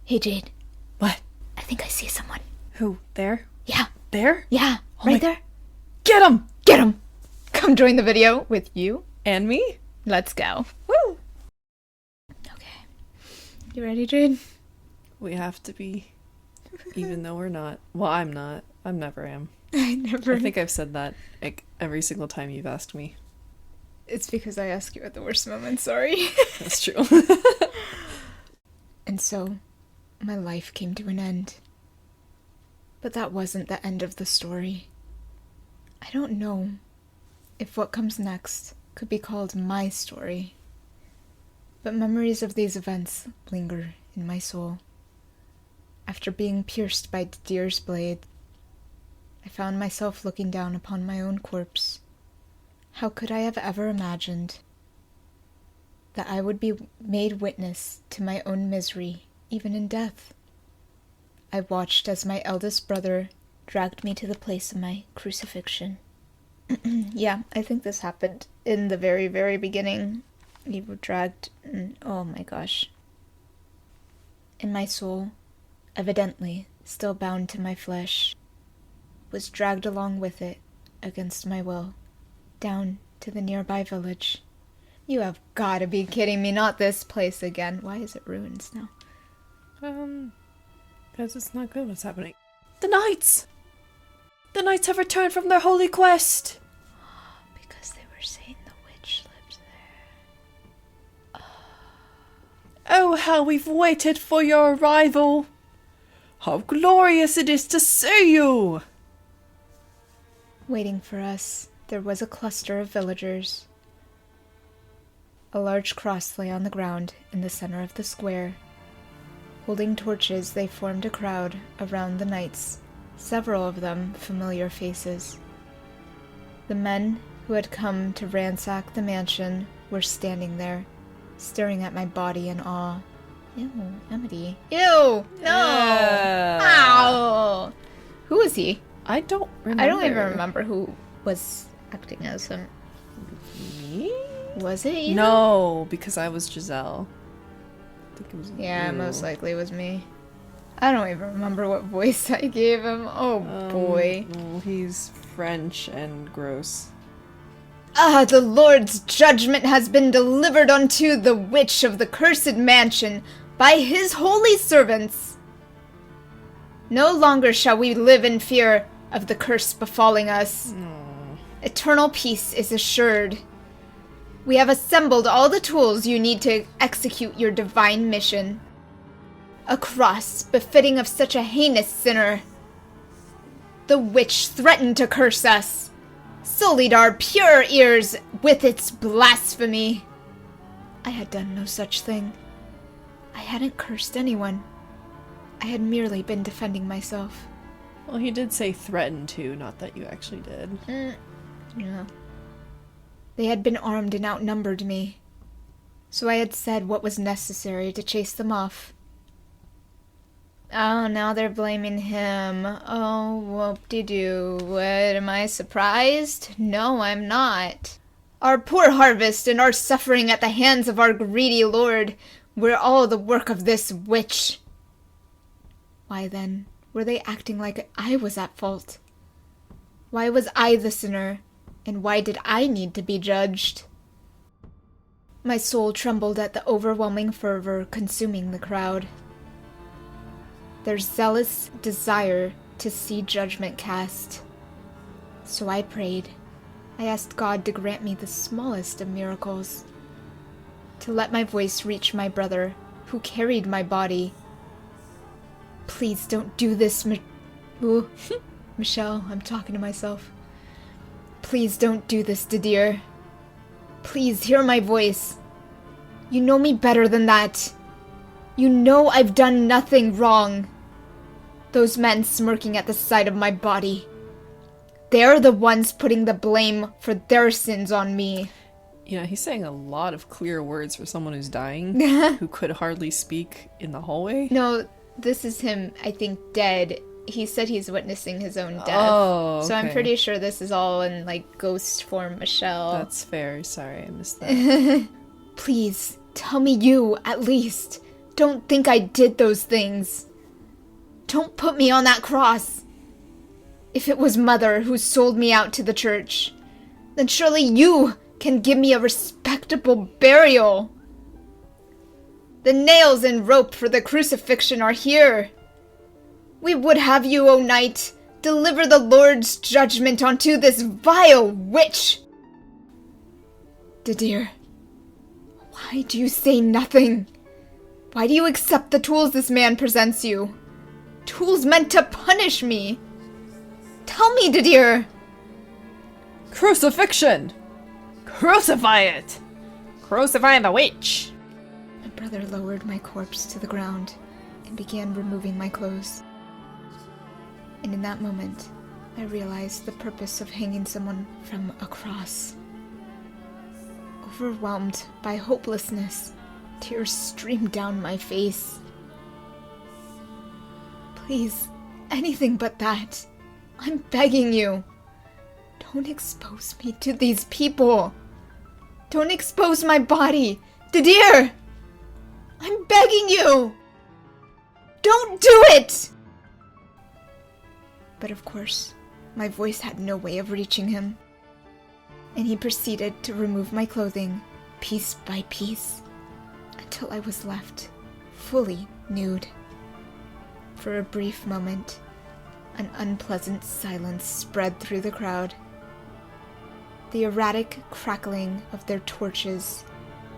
Hey, Jade. What? I think I see someone. Who? There? Yeah. There? Yeah. Oh right there. Get him! Get him! Come join the video with you. And me? Let's go. Woo! Okay. You ready, Jade? We have to be. Even though we're not. Well, I'm not. I never am. I think I've said that like every single time you've asked me. It's because I ask you at the worst moment, sorry. That's true. And so, my life came to an end. But that wasn't the end of the story. I don't know if what comes next could be called my story. But memories of these events linger in my soul. After being pierced by Deer's blade, I found myself looking down upon my own corpse. How could I have ever imagined that I would be made witness to my own misery, even in death? I watched as my eldest brother dragged me to the place of my crucifixion. Yeah, I think this happened in the very, very beginning. We were dragged, oh my gosh. And my soul, evidently still bound to my flesh, was dragged along with it, against my will, down to the nearby village. You have got to be kidding me, not this place again. Why is it ruins now? Because it's not good what's happening. The knights! The knights have returned from their holy quest! Because they were saying the witch lived there. Oh, how we've waited for your arrival! How glorious it is to see you! Waiting for us, there was a cluster of villagers. A large cross lay on the ground in the center of the square. Holding torches, they formed a crowd around the knights, several of them familiar faces. The men who had come to ransack the mansion were standing there, staring at my body in awe. Ew, Amity. Ew! No! Ow! Who was he? I don't remember. I don't even remember who was acting as him. Me? Was it you? No, because I was Giselle. I think it was Yeah, you. most likely it was me. I don't even remember what voice I gave him. Oh boy. Well, he's French and gross. Ah, the Lord's judgment has been delivered unto the witch of the cursed mansion by his holy servants. No longer shall we live in fear of the curse befalling us. Eternal peace is assured. We have assembled all the tools you need to execute your divine mission. A cross befitting of such a heinous sinner. The witch threatened to curse us, sullied our pure ears with its blasphemy. I had done no such thing. I hadn't cursed anyone. I had merely been defending myself. Well, he did say threatened to, not that you actually did. Yeah. They had been armed and outnumbered me, so I had said what was necessary to chase them off. Oh, now they're blaming him. Oh, whoop-de-doo. What, am I surprised? No, I'm not. Our poor harvest and our suffering at the hands of our greedy lord were all the work of this witch. Why then were they acting like I was at fault? Why was I the sinner, and why did I need to be judged? My soul trembled at the overwhelming fervor consuming the crowd. Their zealous desire to see judgment cast. So I prayed. I asked God to grant me the smallest of miracles. To let my voice reach my brother, who carried my body. Please don't do this, Michel, I'm talking to myself. Please don't do this, Deer. Please hear my voice. You know me better than that. You know I've done nothing wrong. Those men smirking at the sight of my body. They're the ones putting the blame for their sins on me. You know, he's saying a lot of clear words for someone who's dying, who could hardly speak in the hallway. No, this is him, I think, dead. He said he's witnessing his own death. Oh, okay. So I'm pretty sure this is all in, like, ghost form, Michel. That's fair. Sorry, I missed that. Please, tell me you, at least. don't think I did those things. Don't put me on that cross. If it was Mother who sold me out to the church, then surely you can give me a respectable burial. The nails and rope for the crucifixion are here. We would have you, O knight, deliver the Lord's judgment onto this vile witch. Didier, why do you say nothing? Why do you accept the tools this man presents you? Tools meant to punish me. Tell me, Didier. Crucifixion! Crucify it! Crucify the witch! My brother lowered my corpse to the ground and began removing my clothes. And in that moment, I realized the purpose of hanging someone from a cross. Overwhelmed by hopelessness, tears streamed down my face. Please, anything but that. I'm begging you. Don't expose me to these people. Don't expose my body. Didier! I'm begging you! Don't do it! But of course, my voice had no way of reaching him. And he proceeded to remove my clothing, piece by piece, until I was left fully nude. For a brief moment, an unpleasant silence spread through the crowd. The erratic crackling of their torches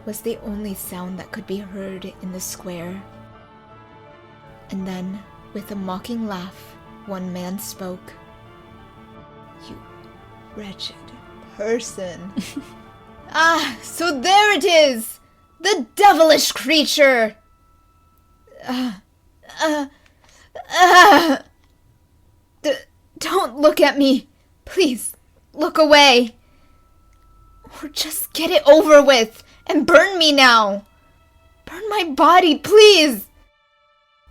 was the only sound that could be heard in the square. And then, with a mocking laugh, one man spoke. You wretched person. Ah, so there it is! The devilish creature! Don't look at me. Please, look away. Or just get it over with and burn me now. Burn my body, please.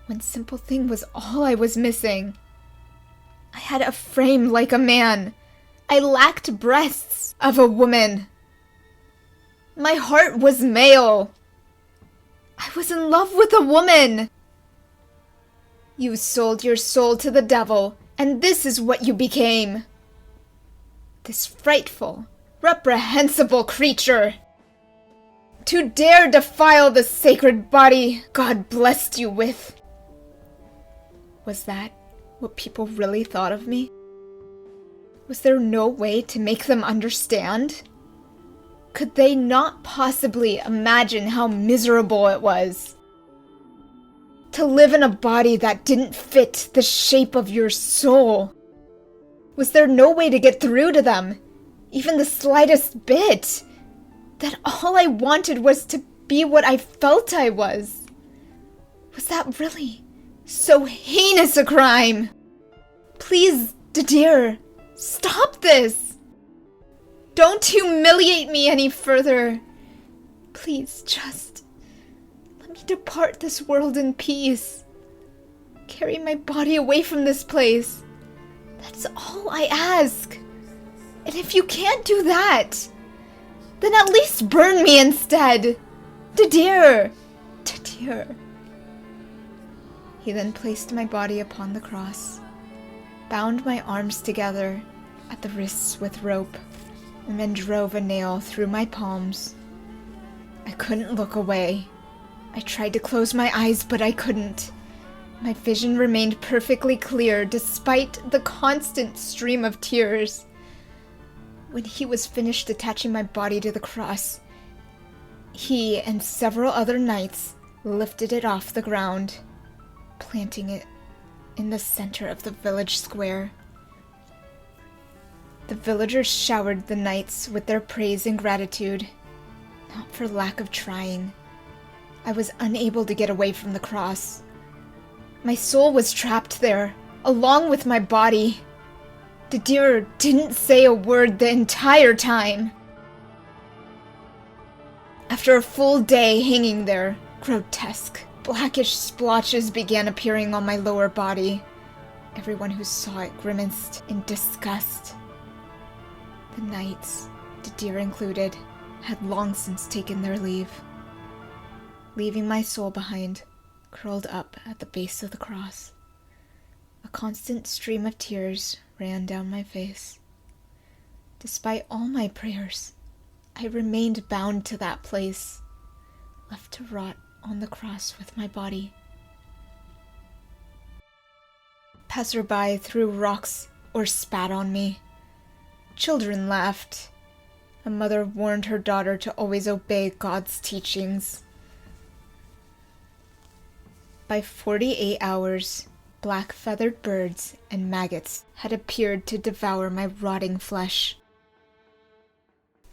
One simple thing was all I was missing. I had a frame like a man. I lacked breasts of a woman. My heart was male. I was in love with a woman. You sold your soul to the devil, and this is what you became. This frightful, reprehensible creature. To dare defile the sacred body God blessed you with. Was that what people really thought of me? Was there no way to make them understand? Could they not possibly imagine how miserable it was? To live in a body that didn't fit the shape of your soul? Was there no way to get through to them, even the slightest bit? That all I wanted was to be what I felt I was? Was that really so heinous a crime? Please, Didier, stop this! Don't humiliate me any further. Please, just let me depart this world in peace. Carry my body away from this place. That's all I ask. And if you can't do that, then at least burn me instead. Didier! Didier. He then placed my body upon the cross, bound my arms together at the wrists with rope, and then drove a nail through my palms. I couldn't look away. I tried to close my eyes, but I couldn't. My vision remained perfectly clear despite the constant stream of tears. When he was finished attaching my body to the cross, he and several other knights lifted it off the ground, planting it in the center of the village square. The villagers showered the knights with their praise and gratitude, not for lack of trying. I was unable to get away from the cross. My soul was trapped there, along with my body. Didier didn't say a word the entire time. After a full day hanging there, grotesque, blackish splotches began appearing on my lower body. Everyone who saw it grimaced in disgust. The knights, Didier included, had long since taken their leave, leaving my soul behind curled up at the base of the cross. A constant stream of tears ran down my face. Despite all my prayers, I remained bound to that place, left to rot on the cross with my body. Passerby threw rocks or spat on me. Children laughed. A mother warned her daughter to always obey God's teachings. By 48 hours, black-feathered birds and maggots had appeared to devour my rotting flesh.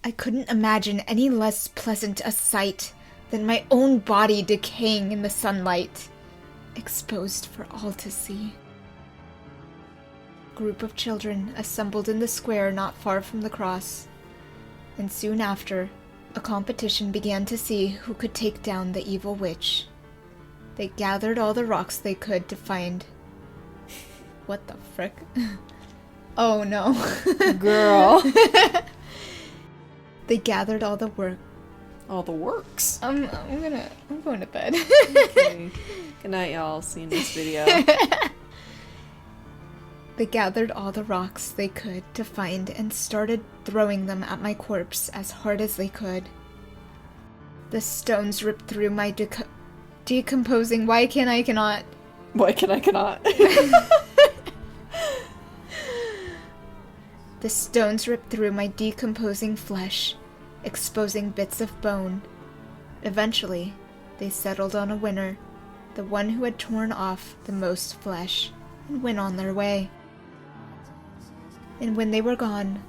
I couldn't imagine any less pleasant a sight than my own body decaying in the sunlight, exposed for all to see. A group of children assembled in the square not far from the cross, and soon after, a competition began to see who could take down the evil witch. They gathered all the rocks they could to find... What the frick? Oh no. Girl. They gathered all the works. I'm going to bed. Okay. Good night, y'all. See you in this video. They gathered all the rocks they could to find and started throwing them at my corpse as hard as they could. The stones ripped through my decomposing... Why can I cannot? The stones ripped through my decomposing flesh, exposing bits of bone. Eventually, they settled on a winner, the one who had torn off the most flesh, and went on their way. And when they were gone,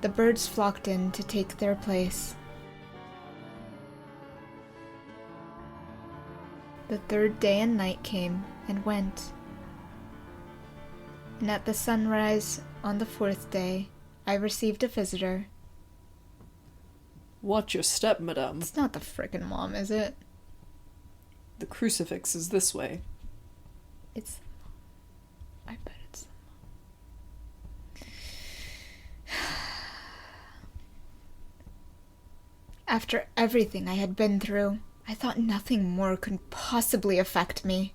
the birds flocked in to take their place. The third day and night came and went. And at the sunrise on the fourth day, I received a visitor. Watch your step, madame. It's not the frickin' mom, is it? The crucifix is this way. It's... I bet it's... After everything I had been through, I thought nothing more could possibly affect me.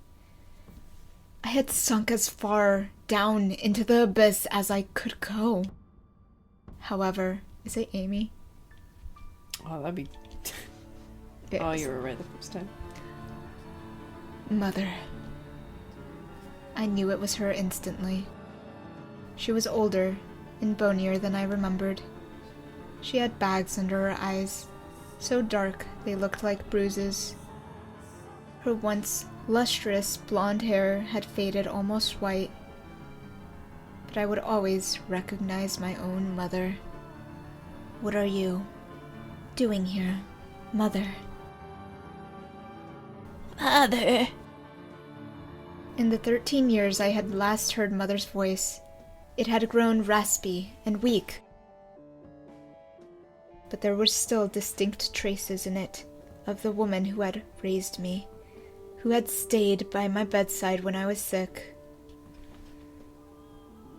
I had sunk as far down into the abyss as I could go. However, is it Amy? Oh, that'd be... Yes. Oh, you were right the first time. Mother. I knew it was her instantly. She was older and bonier than I remembered. She had bags under her eyes, so dark they looked like bruises. Her once lustrous blonde hair had faded almost white, but I would always recognize my own mother. What are you doing here, Mother? Mother! In the 13 years I had last heard Mother's voice, it had grown raspy and weak. But there were still distinct traces in it of the woman who had raised me, who had stayed by my bedside when I was sick.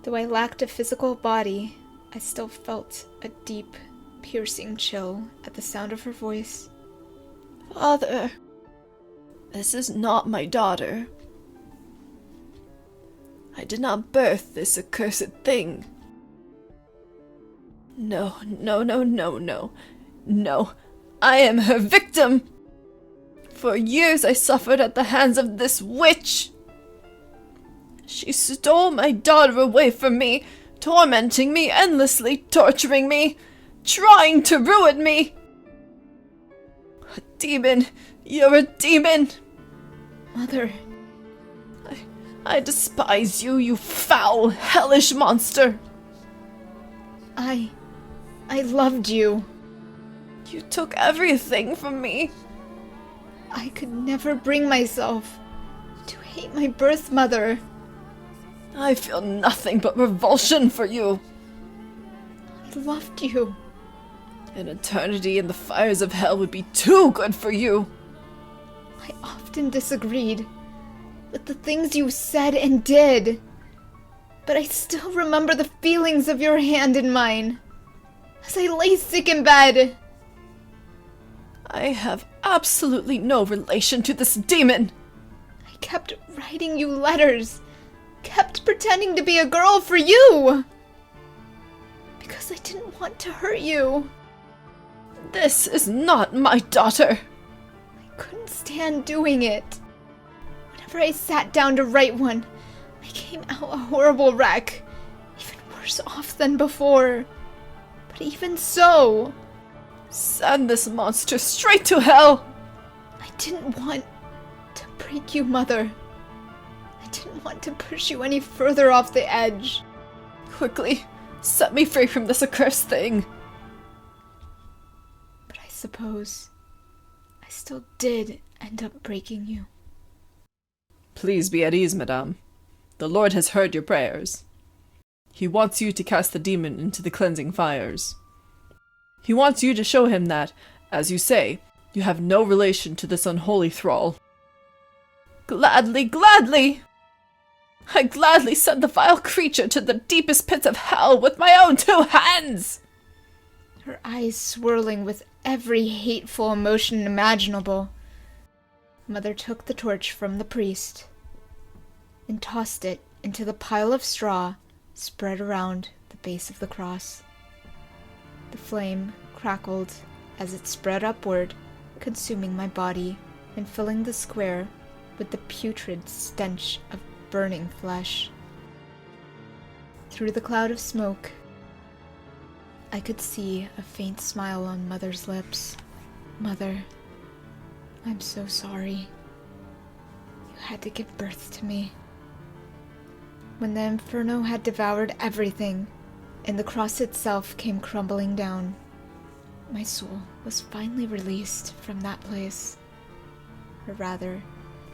Though I lacked a physical body, I still felt a deep, piercing chill at the sound of her voice. Father, this is not my daughter. I did not birth this accursed thing. No. No, I am her victim! For years I suffered at the hands of this witch! She stole my daughter away from me, tormenting me endlessly, torturing me, trying to ruin me! A demon! You're a demon! Mother... I despise you, you foul, hellish monster! I loved you. You took everything from me. I could never bring myself to hate my birth mother. I feel nothing but revulsion for you. I loved you. An eternity in the fires of hell would be too good for you. I often disagreed with the things you said and did, but I still remember the feelings of your hand in mine as I lay sick in bed. I have absolutely no relation to this demon. I kept writing you letters, kept pretending to be a girl for you. Because I didn't want to hurt you. This is not my daughter. I couldn't stand doing it. Whenever I sat down to write one, I came out a horrible wreck, even worse off than before. But even so, Send this monster straight to hell. I didn't want to break you, Mother. I didn't want to push you any further off the edge. Quickly, set me free from this accursed thing. But I suppose I still did end up breaking you. Please be at ease, madame. The Lord has heard your prayers. He wants you to cast the demon into the cleansing fires. He wants you to show him that, as you say, you have no relation to this unholy thrall. Gladly, gladly! I gladly send the vile creature to the deepest pits of hell with my own 2 hands! Her eyes swirling with every hateful emotion imaginable, Mother took the torch from the priest and tossed it into the pile of straw spread around the base of the cross. The flame crackled as it spread upward, consuming my body and filling the square with the putrid stench of burning flesh. Through the cloud of smoke, I could see a faint smile on Mother's lips. Mother, I'm so sorry. You had to give birth to me. When the inferno had devoured everything, and the cross itself came crumbling down, my soul was finally released from that place. Or rather,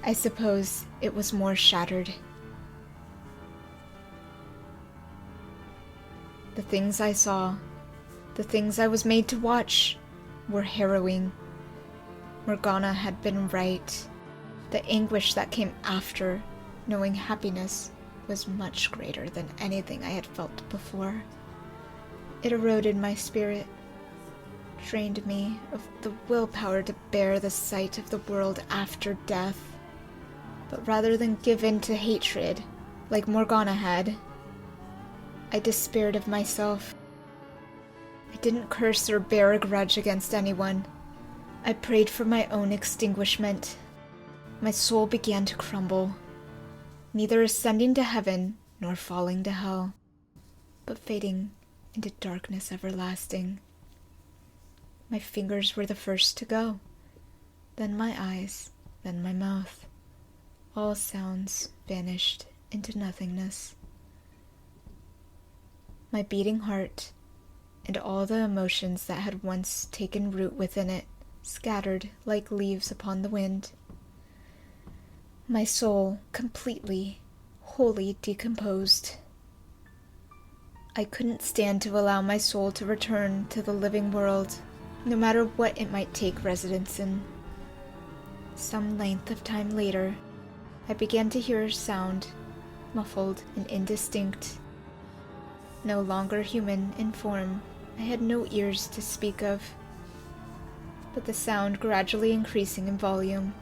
I suppose it was more shattered. The things I saw, the things I was made to watch, were harrowing. Morgana had been right. The anguish that came after knowing happiness was much greater than anything I had felt before. It eroded my spirit, drained me of the willpower to bear the sight of the world after death. But rather than give in to hatred, like Morgana had, I despaired of myself. I didn't curse or bear a grudge against anyone. I prayed for my own extinguishment. My soul began to crumble, neither ascending to heaven nor falling to hell, but fading into darkness everlasting. My fingers were the first to go, then my eyes, then my mouth. All sounds vanished into nothingness. My beating heart and all the emotions that had once taken root within it scattered like leaves upon the wind. My soul completely, wholly decomposed. I couldn't stand to allow my soul to return to the living world, no matter what it might take residence in. Some length of time later, I began to hear a sound, muffled and indistinct. No longer human in form, I had no ears to speak of, but the sound gradually increasing in volume.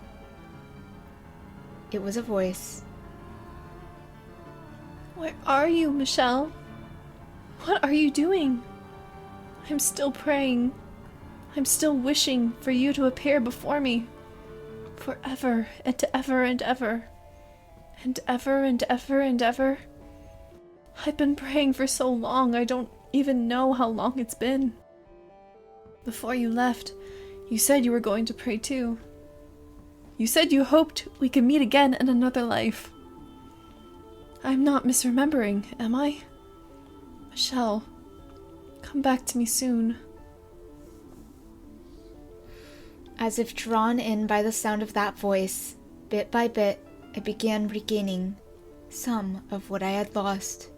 It was a voice. Where are you, Michel? What are you doing? I'm still praying. I'm still wishing for you to appear before me. Forever and ever and ever. And ever and ever and ever. I've been praying for so long, I don't even know how long it's been. Before you left, you said you were going to pray too. You said you hoped we could meet again in another life. I'm not misremembering, am I? Michel, come back to me soon. As if drawn in by the sound of that voice, bit by bit, I began regaining some of what I had lost.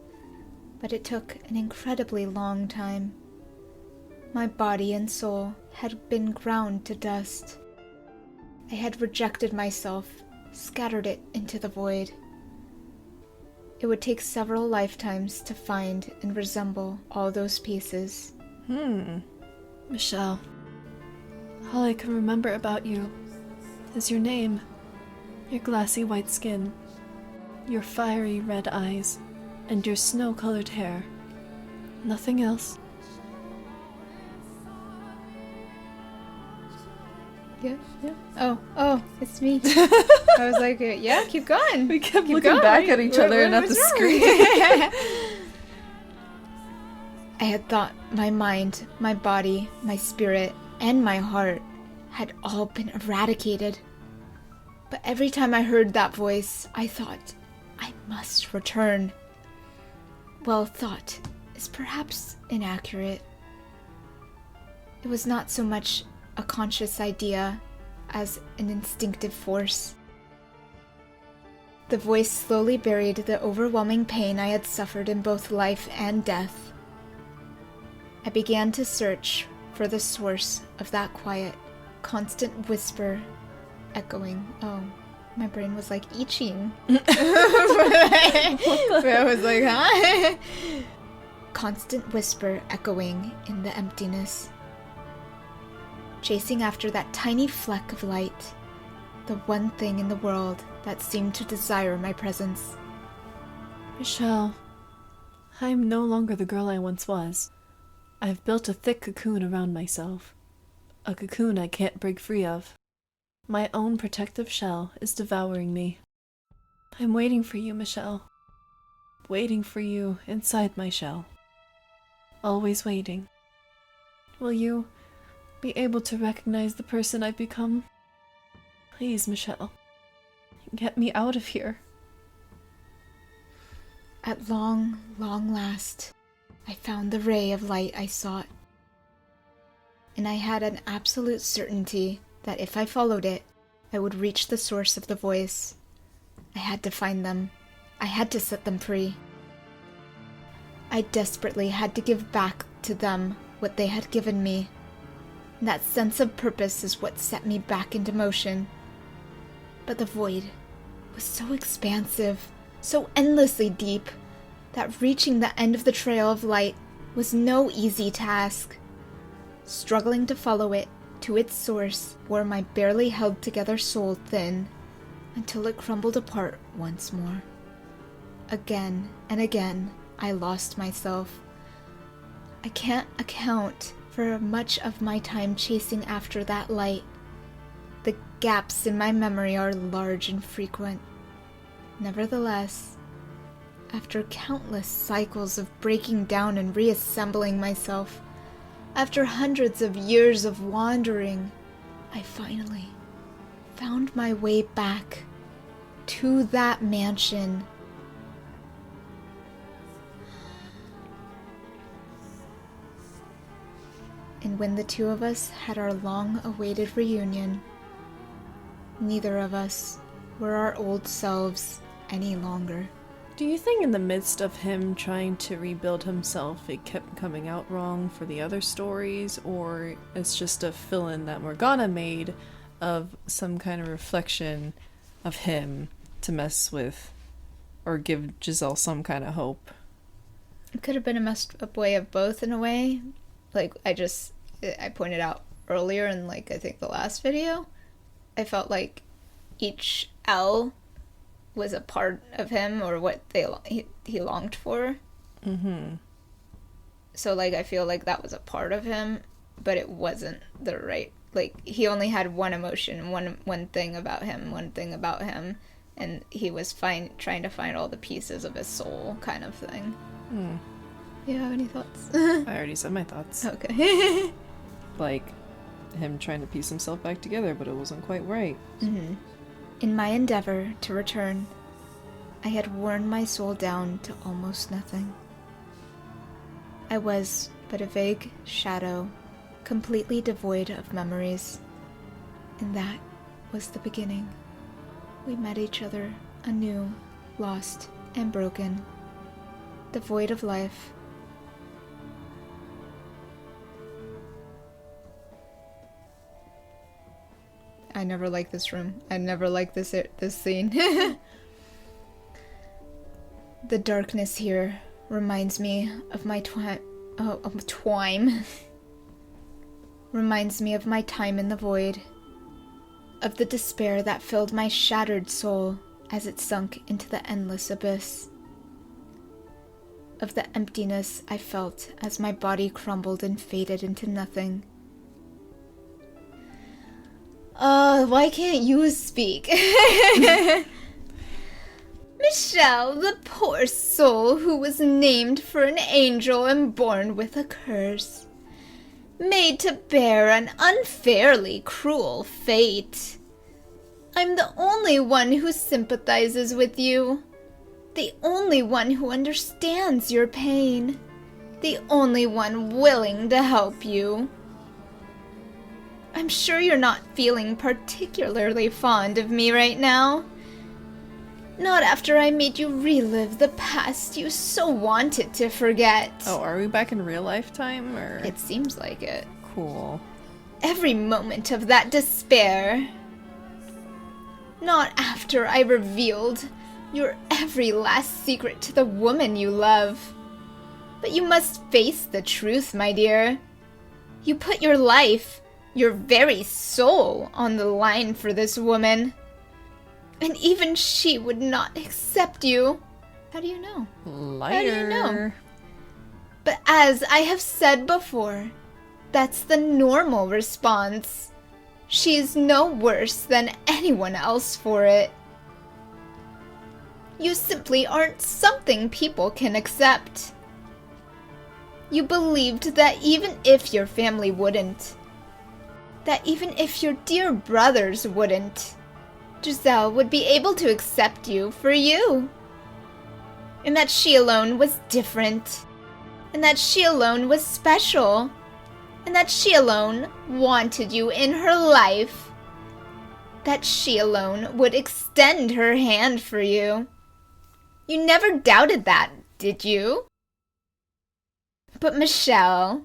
But it took an incredibly long time. My body and soul had been ground to dust. I had rejected myself, scattered it into the void. It would take several lifetimes to find and resemble all those pieces. Michel, all I can remember about you is your name. Your glassy white skin, your fiery red eyes, and your snow-colored hair. Nothing else. Yeah. Oh, it's me. I was like, yeah, keep going. We kept Keep looking going. back at each other and at the What's wrong? screen. I had thought my mind, my body, my spirit, and my heart had all been eradicated. But every time I heard that voice, I thought, I must return. Well, thought is perhaps inaccurate. It was not so much a conscious idea as an instinctive force. The voice slowly buried the overwhelming pain I had suffered in both life and death. I began to search for the source of that quiet, constant whisper echoing. Oh, my brain was like itching. I was like, huh? Constant whisper echoing in the emptiness. Chasing after that tiny fleck of light, the one thing in the world that seemed to desire my presence. Michel, I am no longer the girl I once was. I've built a thick cocoon around myself. A cocoon I can't break free of. My own protective shell is devouring me. I'm waiting for you, Michel. Waiting for you inside my shell. Always waiting. Will you be able to recognize the person I've become? Please, Michel. Get me out of here. At long, long last, I found the ray of light I sought. And I had an absolute certainty that if I followed it, I would reach the source of the voice. I had to find them. I had to set them free. I desperately had to give back to them what they had given me. That sense of purpose is what set me back into motion. But the void was so expansive, so endlessly deep, that reaching the end of the trail of light was no easy task. Struggling to follow it to its source wore my barely held together soul thin, until it crumbled apart once more. Again and again, I lost myself. I can't account for much of my time chasing after that light. The gaps in my memory are large and frequent. Nevertheless, after countless cycles of breaking down and reassembling myself, after hundreds of years of wandering, I finally found my way back to that mansion. And when the two of us had our long-awaited reunion, neither of us were our old selves any longer. Do you think in the midst of him trying to rebuild himself, it kept coming out wrong for the other stories, or it's just a fill-in that Morgana made of some kind of reflection of him to mess with or give Giselle some kind of hope? It could have been a messed up way of both in a way. Like, I pointed out earlier in, like, I think the last video, I felt like each L was a part of him, or what he longed for. Mm-hmm. So, like, I feel like that was a part of him, but it wasn't the right, like, he only had one emotion, one thing about him, and he was trying to find all the pieces of his soul, kind of thing. Mm. You have any thoughts? I already said my thoughts. Okay. Like, him trying to piece himself back together, but it wasn't quite right. Mm-hmm. In my endeavor to return, I had worn my soul down to almost nothing. I was but a vague shadow, completely devoid of memories. And that was the beginning. We met each other anew, lost and broken, devoid of life. I never liked this room. I never liked this scene. The darkness here reminds me of my reminds me of my time in the void. of the despair that filled my shattered soul as it sunk into the endless abyss. Of the emptiness I felt as my body crumbled and faded into nothing. Why can't you speak? Michel, the poor soul who was named for an angel and born with a curse. Made to bear an unfairly cruel fate. I'm the only one who sympathizes with you. The only one who understands your pain. The only one willing to help you. I'm sure you're not feeling particularly fond of me right now. Not after I made you relive the past you so wanted to forget. Oh, are we back in real life time, or? It seems like it. Cool. Every moment of that despair. Not after I revealed your every last secret to the woman you love. But you must face the truth, my dear. You put your life, your very soul, on the line for this woman. And even she would not accept you. How do you know? Liar. How do you know? But as I have said before, that's the normal response. She is no worse than anyone else for it. You simply aren't something people can accept. You believed that even if your family wouldn't, that even if your dear brothers wouldn't, Giselle would be able to accept you for you. And that she alone was different. And that she alone was special. And that she alone wanted you in her life. That she alone would extend her hand for you. You never doubted that, did you? But Michel,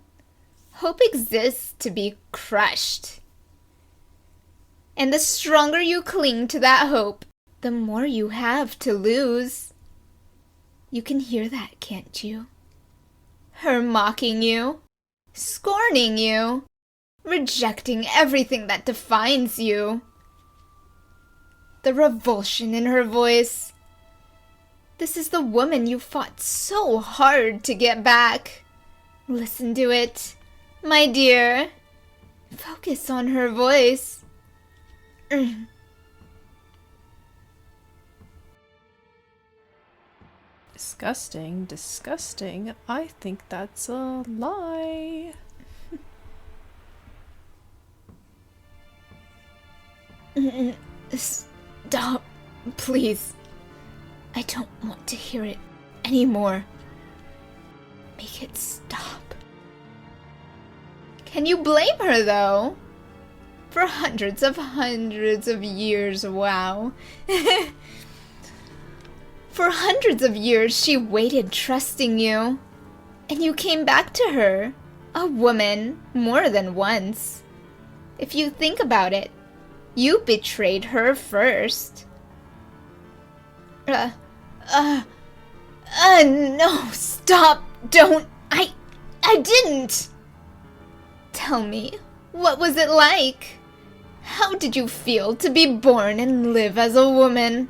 hope exists to be crushed. And the stronger you cling to that hope, the more you have to lose. You can hear that, can't you? Her mocking you, scorning you, rejecting everything that defines you. The revulsion in her voice. This is the woman you fought so hard to get back. Listen to it, my dear. Focus on her voice. Disgusting, disgusting. I think that's a lie. Stop, please. I don't want to hear it anymore. Make it stop. Can you blame her, though? For hundreds of years, wow. For hundreds of years, she waited trusting you. And you came back to her, a woman, more than once. If you think about it, you betrayed her first. No, stop, don't, I didn't. Tell me, what was it like? How did you feel to be born and live as a woman?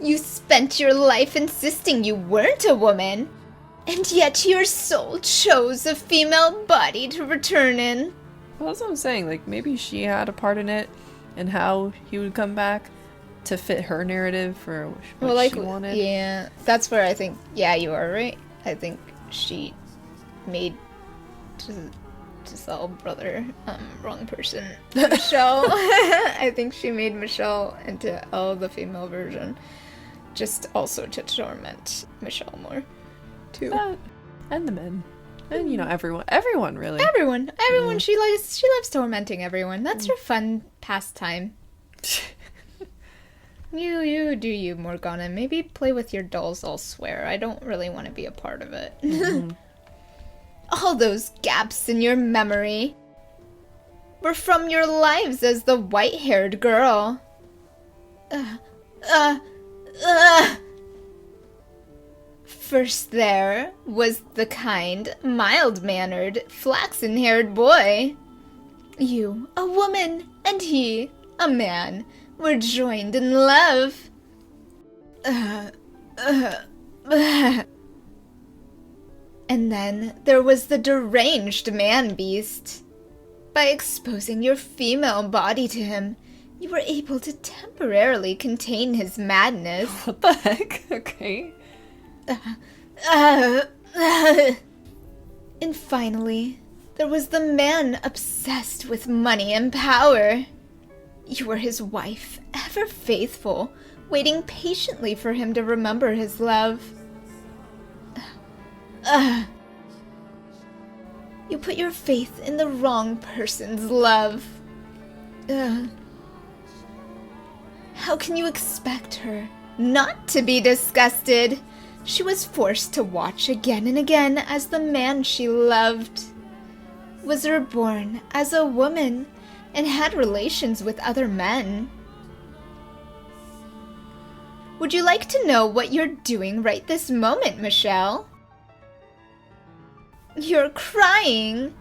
You spent your life insisting you weren't a woman, and yet your soul chose a female body to return in. Well, that's what I'm saying. Like, maybe she had a part in it, and how he would come back to fit her narrative for what she wanted. Yeah, that's where I think, yeah, you are right. I think she made Giselle brother, wrong person, Michel. I think she made Michel into Elle, the female version, just also to torment Michel more, too. That, and the men. And, you know, everyone really. Everyone, she loves tormenting everyone. That's her fun pastime. You do you, Morgana. Maybe play with your dolls elsewhere. I don't really want to be a part of it. Mm-hmm. All those gaps in your memory were from your lives as the white-haired girl. First there was the kind, mild-mannered, flaxen-haired boy. You, a woman, and he, a man, were joined in love. And then there was the deranged man-beast. By exposing your female body to him, you were able to temporarily contain his madness. What the heck? Okay. And finally, there was the man obsessed with money and power. You were his wife, ever faithful, waiting patiently for him to remember his love. You put your faith in the wrong person's love. How can you expect her not to be disgusted? She was forced to watch again and again as the man she loved was reborn as a woman and had relations with other men. Would you like to know what you're doing right this moment, Michel? You're crying.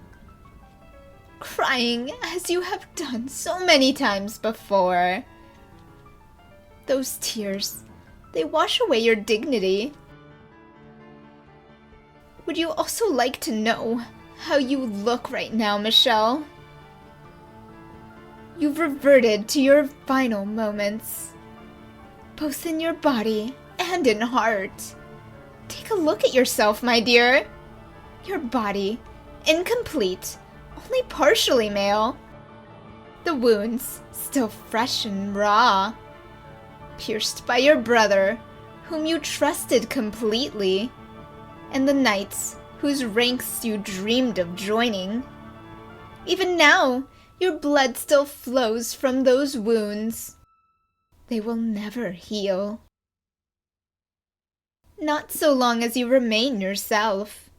Crying as you have done so many times before. Those tears, they wash away your dignity. Would you also like to know how you look right now, Michel? You've reverted to your final moments, both in your body and in heart. Take a look at yourself, my dear. Your body, incomplete, only partially male. The wounds, still fresh and raw. Pierced by your brother, whom you trusted completely, and the knights whose ranks you dreamed of joining. Even now, your blood still flows from those wounds. They will never heal. Not so long as you remain yourself.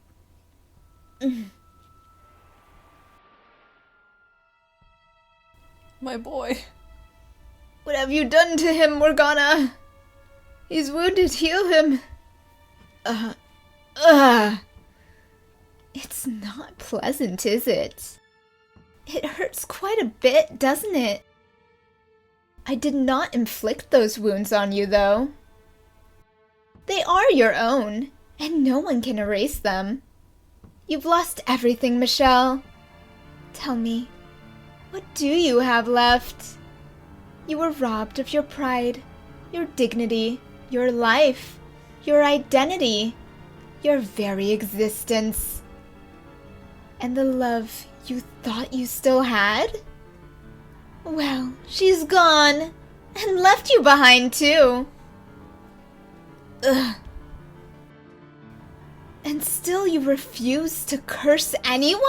My boy. What have you done to him, Morgana? He's wounded, heal him. It's not pleasant, is it? It hurts quite a bit, doesn't it? I did not inflict those wounds on you, though. They are your own, and no one can erase them. You've lost everything, Michel. Tell me, what do you have left? You were robbed of your pride, your dignity, your life, your identity, your very existence. And the love you thought you still had? Well, she's gone, and left you behind too. Ugh. And still you refuse to curse anyone?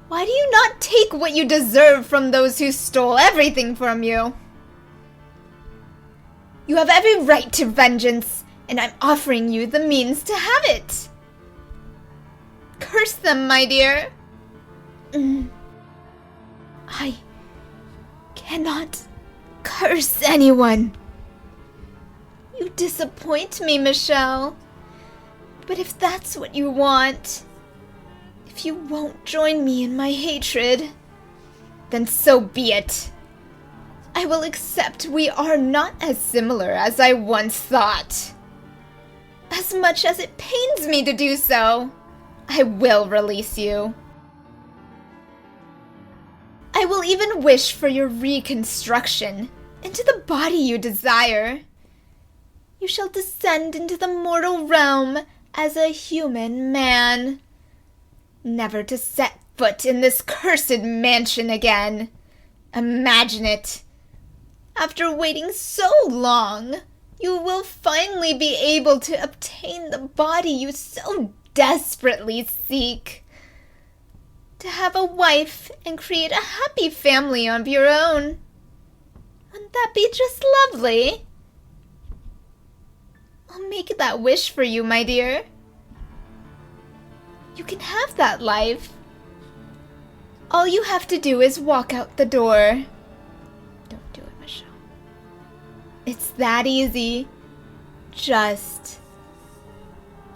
Why do you not take what you deserve from those who stole everything from you? You have every right to vengeance, and I'm offering you the means to have it. Curse them, my dear. I cannot curse anyone. You disappoint me, Michel. But if that's what you want, if you won't join me in my hatred, then so be it. I will accept we are not as similar as I once thought. As much as it pains me to do so, I will release you. I will even wish for your reconstruction into the body you desire. You shall descend into the mortal realm as a human man, never to set foot in this cursed mansion again. Imagine it. After waiting so long, you will finally be able to obtain the body you so desperately seek. To have a wife and create a happy family of your own. Wouldn't that be just lovely? I'll make that wish for you, my dear. You can have that life. All you have to do is walk out the door. Don't do it, Michel. It's that easy. Just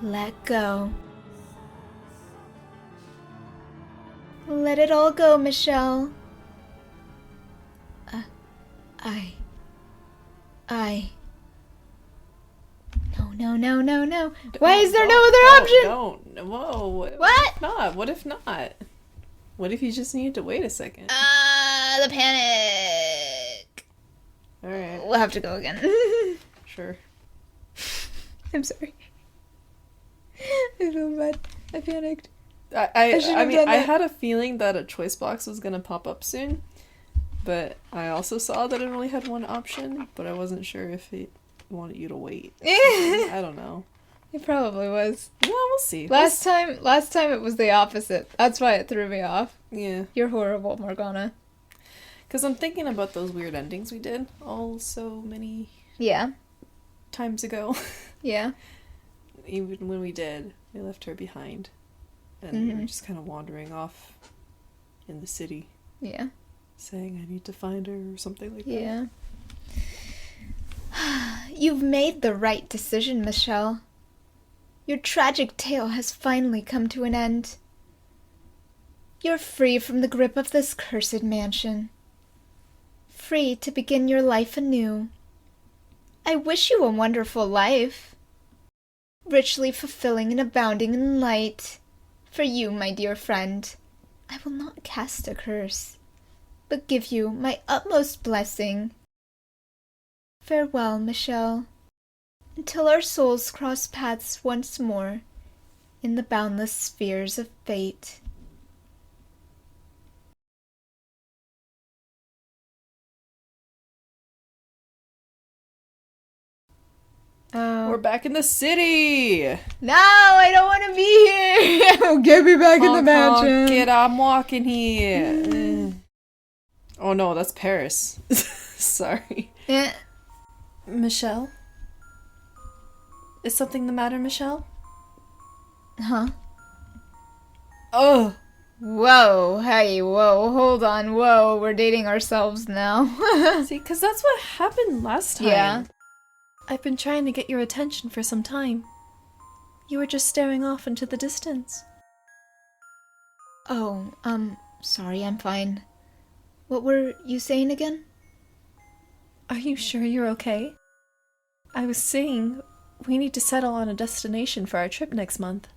let go. Let it all go, Michel. No. Why is there no other option? Don't. Whoa. What? Not. What if not? What if you just need to wait a second? The panic. Alright. We'll have to go again. Sure. I'm sorry. I feel bad. I panicked. I mean, I had a feeling that a choice box was gonna pop up soon, but I also saw that it only had one option, but I wasn't sure if it wanted you to wait. I don't know. It probably was. No, we'll see. Last time it was the opposite. That's why it threw me off. Yeah. You're horrible, Morgana. Because I'm thinking about those weird endings we did all so many Yeah. times ago. Yeah. Even when we did, we left her behind. And we were just kind of wandering off in the city. Yeah. Saying, I need to find her or something like that. Yeah. You've made the right decision, Michel. Your tragic tale has finally come to an end. You're free from the grip of this cursed mansion. Free to begin your life anew. I wish you a wonderful life. Richly fulfilling and abounding in light. For you, my dear friend, I will not cast a curse, but give you my utmost blessing. Farewell, Michel, until our souls cross paths once more in the boundless spheres of fate. We're back in the city! No, I don't want to be here! Get me back in the mansion! Get, I'm walking here! Oh no, that's Paris. Sorry. Michel? Is something the matter, Michel? Huh? Oh! Whoa, hey, whoa, hold on, whoa, we're dating ourselves now. See, because that's what happened last time. Yeah. I've been trying to get your attention for some time. You were just staring off into the distance. Oh, sorry, I'm fine. What were you saying again? Are you sure you're okay? I was saying we need to settle on a destination for our trip next month.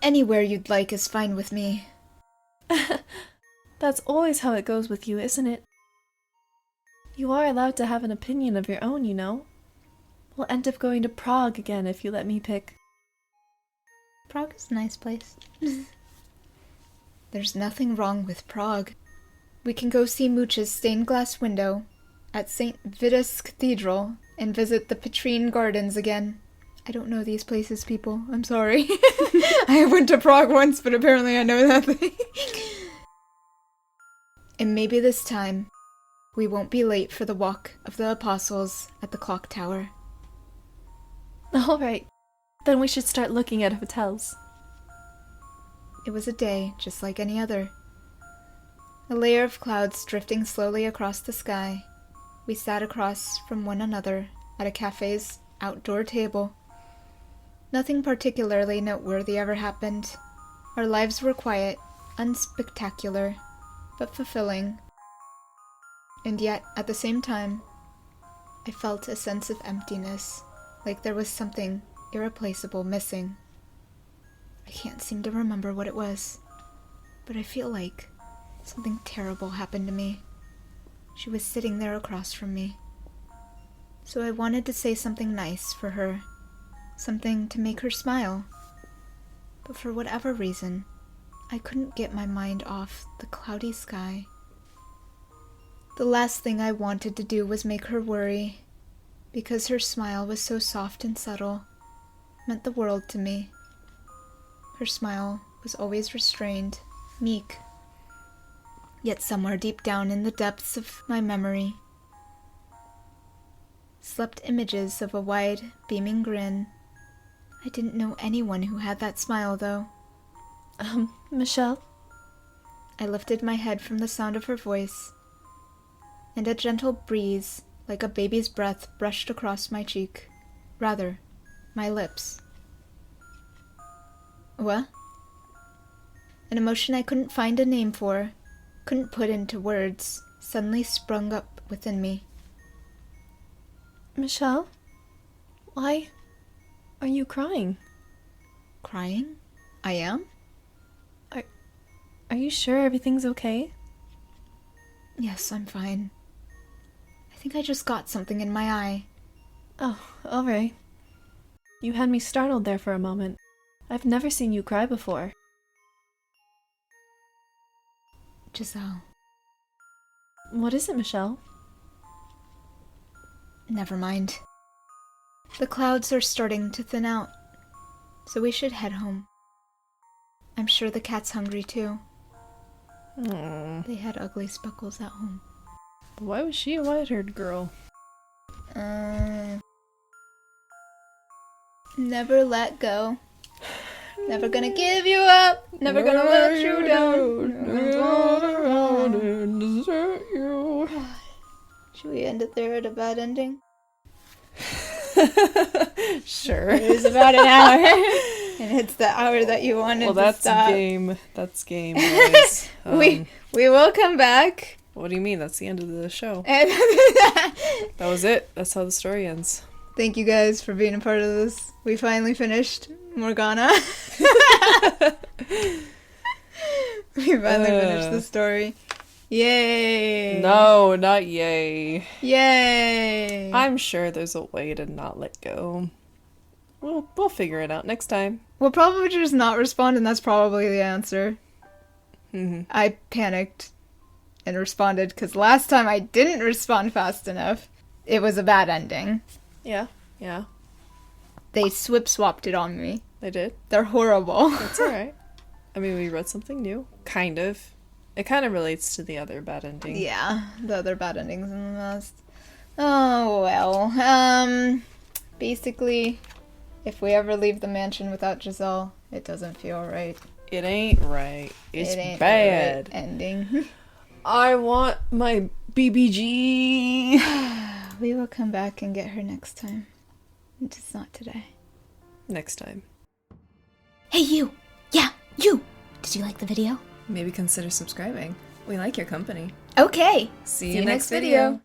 Anywhere you'd like is fine with me. That's always how it goes with you, isn't it? You are allowed to have an opinion of your own, you know. We'll end up going to Prague again if you let me pick. Prague is a nice place. There's nothing wrong with Prague. We can go see Mooch's stained glass window at St. Vitus Cathedral and visit the Petrine Gardens again. I don't know these places, people. I'm sorry. I went to Prague once, but apparently I know nothing. And maybe this time, we won't be late for the Walk of the Apostles at the clock tower. Alright, then we should start looking at hotels. It was a day just like any other. A layer of clouds drifting slowly across the sky. We sat across from one another at a cafe's outdoor table. Nothing particularly noteworthy ever happened. Our lives were quiet, unspectacular, but fulfilling. And yet, at the same time, I felt a sense of emptiness, like there was something irreplaceable missing. I can't seem to remember what it was, but I feel like something terrible happened to me. She was sitting there across from me. So I wanted to say something nice for her, something to make her smile. But for whatever reason, I couldn't get my mind off the cloudy sky. The last thing I wanted to do was make her worry, because her smile was so soft and subtle, meant the world to me. Her smile was always restrained, meek. Yet somewhere deep down in the depths of my memory slept images of a wide, beaming grin. I didn't know anyone who had that smile, though. Michel? I lifted my head from the sound of her voice, and a gentle breeze, like a baby's breath, brushed across my cheek. Rather, my lips. What? An emotion I couldn't find a name for, couldn't put into words, suddenly sprung up within me. Michel? Why are you crying? Crying? I am? Are you sure everything's okay? Yes, I'm fine. I think I just got something in my eye. Oh, alright. You had me startled there for a moment. I've never seen you cry before. Giselle. What is it, Michel? Never mind. The clouds are starting to thin out, so we should head home. I'm sure the cat's hungry too. They had ugly speckles at home. Why was she a white-haired girl? Never let go. Never gonna give you up. Never gonna let you down. Around and desert you. Should we end it there at a bad ending? Sure. It is about an hour. And it's the hour that you wanted Well, to that's stop. game. That's game, guys. We will come back. What do you mean? That's the end of the show. And That was it. That's how the story ends. thank you guys for being a part of this. We finally finished Morgana. We finally finished the story. Yay! No, not yay. Yay! I'm sure there's a way to not let go. We'll figure it out next time. We'll probably just not respond, and that's probably the answer. Mm-hmm. I panicked and responded because last time I didn't respond fast enough. It was a bad ending. Yeah. They swip-swapped it on me. They did. They're horrible. That's alright. I mean, we read something new. Kind of. It kind of relates to the other bad ending. Yeah, the other bad endings in the past. Oh, well. Basically, if we ever leave the mansion without Giselle, it doesn't feel right. It ain't right. It's It ain't bad. the right ending. I want my BBG. We will come back and get her next time. Just not today. Next time. Hey, you! Yeah, you! Did you like the video? Maybe consider subscribing. We like your company. Okay! See you next video.